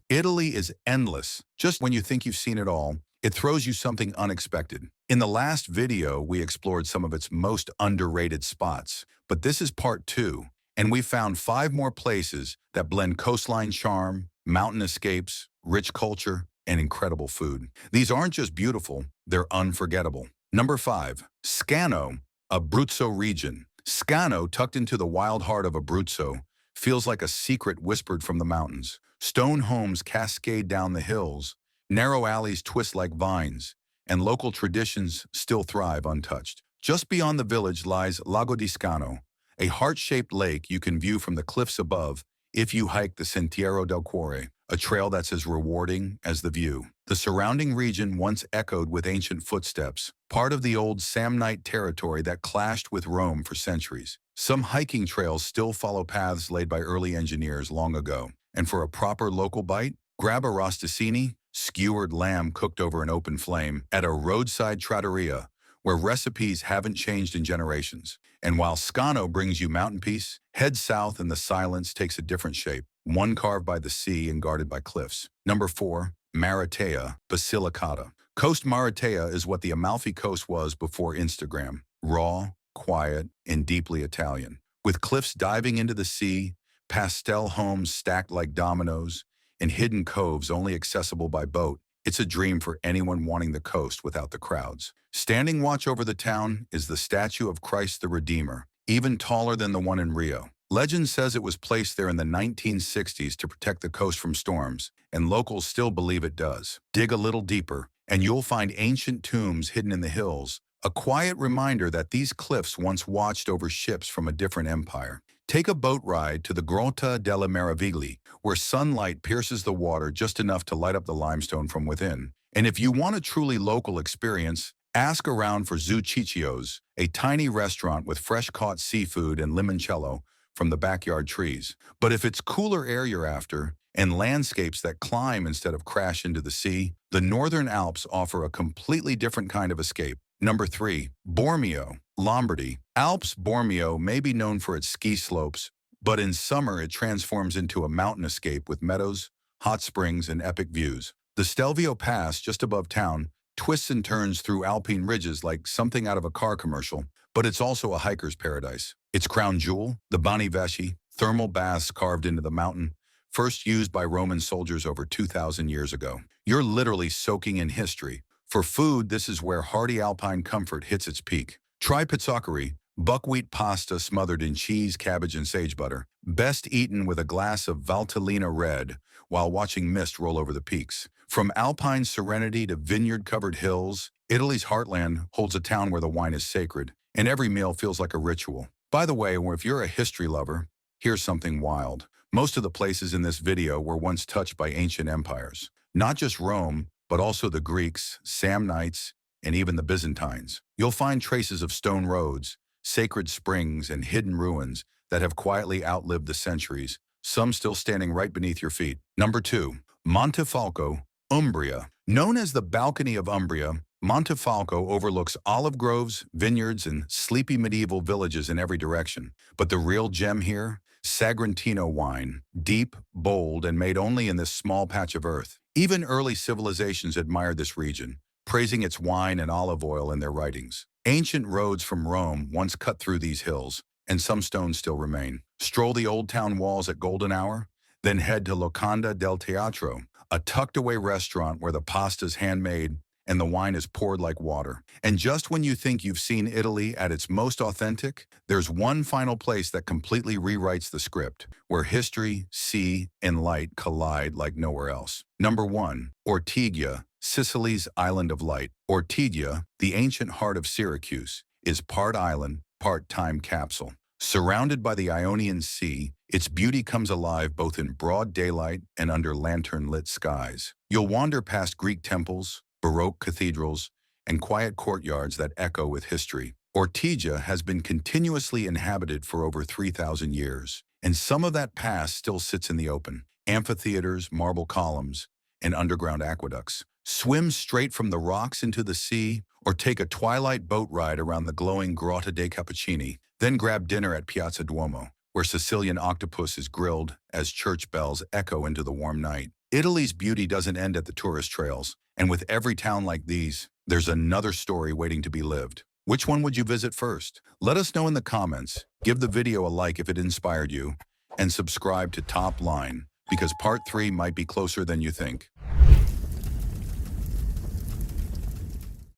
Italy is endless. Just when you think you've seen it all, it throws you something unexpected. In the last video, we explored some of its most underrated spots, but this is part two, and we found 5 more places that blend coastline charm, mountain escapes, rich culture, and incredible food. These aren't just beautiful, they're unforgettable. Number 5, Scanno, Abruzzo region. Scanno, tucked into the wild heart of Abruzzo, feels like a secret whispered from the mountains. Stone homes cascade down the hills, narrow alleys twist like vines, and local traditions still thrive untouched. Just beyond the village lies Lago di Scanno, a heart-shaped lake you can view from the cliffs above if you hike the Sentiero del Cuore, a trail that's as rewarding as the view. The surrounding region once echoed with ancient footsteps, part of the old Samnite territory that clashed with Rome for centuries. Some hiking trails still follow paths laid by early engineers long ago. And for a proper local bite, grab a rosticini, skewered lamb cooked over an open flame, at a roadside trattoria where recipes haven't changed in generations. And while Scanno brings you mountain peace, head south and the silence takes a different shape, one carved by the sea and guarded by cliffs. Number 4, Maratea, Basilicata. Coast Maratea is what the Amalfi Coast was before Instagram. Raw, quiet, and deeply Italian. With cliffs diving into the sea, pastel homes stacked like dominoes, and hidden coves only accessible by boat, it's a dream for anyone wanting the coast without the crowds. Standing watch over the town is the statue of Christ the Redeemer, even taller than the one in Rio. Legend says it was placed there in the 1960s to protect the coast from storms, and locals still believe it does. Dig a little deeper, and you'll find ancient tombs hidden in the hills, a quiet reminder that these cliffs once watched over ships from a different empire. Take a boat ride to the Grotta delle Meraviglie, where sunlight pierces the water just enough to light up the limestone from within. And if you want a truly local experience, ask around for Zucchiccio's, a tiny restaurant with fresh-caught seafood and limoncello from the backyard trees. But if it's cooler air you're after, and landscapes that climb instead of crash into the sea, the northern Alps offer a completely different kind of escape. Number 3, Bormio, Lombardy. Alps Bormio may be known for its ski slopes, but in summer it transforms into a mountain escape with meadows, hot springs, and epic views. The Stelvio Pass, just above town, twists and turns through Alpine ridges like something out of a car commercial, but it's also a hiker's paradise. Its crown jewel, the Bani Vesci, thermal baths carved into the mountain, first used by Roman soldiers over 2,000 years ago. You're literally soaking in history. For food, this is where hearty Alpine comfort hits its peak. Try pizzoccheri, buckwheat pasta smothered in cheese, cabbage, and sage butter, best eaten with a glass of Valtellina Red while watching mist roll over the peaks. From Alpine serenity to vineyard-covered hills, Italy's heartland holds a town where the wine is sacred, and every meal feels like a ritual. By the way, if you're a history lover, here's something wild. Most of the places in this video were once touched by ancient empires. Not just Rome, but also the Greeks, Samnites, and even the Byzantines. You'll find traces of stone roads, sacred springs, and hidden ruins that have quietly outlived the centuries, some still standing right beneath your feet. Number 2, Montefalco, Umbria. Known as the Balcony of Umbria, Montefalco overlooks olive groves, vineyards, and sleepy medieval villages in every direction. But the real gem here? Sagrantino wine, deep, bold, and made only in this small patch of earth. Even early civilizations admired this region, praising its wine and olive oil in their writings. Ancient roads from Rome once cut through these hills, and some stones still remain. Stroll the old town walls at golden hour, then head to Locanda del Teatro, a tucked-away restaurant where the pasta's handmade and the wine is poured like water. And just when you think you've seen Italy at its most authentic, there's one final place that completely rewrites the script, where history, sea, and light collide like nowhere else. Number 1, Ortigia, Sicily's island of light. Ortigia, the ancient heart of Syracuse, is part island, part time capsule. Surrounded by the Ionian Sea, its beauty comes alive both in broad daylight and under lantern-lit skies. You'll wander past Greek temples, Baroque cathedrals, and quiet courtyards that echo with history. Ortigia has been continuously inhabited for over 3,000 years, and some of that past still sits in the open. Amphitheaters, marble columns, and underground aqueducts. Swim straight from the rocks into the sea, or take a twilight boat ride around the glowing Grotta dei Cappuccini. Then grab dinner at Piazza Duomo, where Sicilian octopus is grilled as church bells echo into the warm night. Italy's beauty doesn't end at the tourist trails, and with every town like these, there's another story waiting to be lived. Which one would you visit first? Let us know in the comments, give the video a like if it inspired you, and subscribe to Top Line, because part 3 might be closer than you think.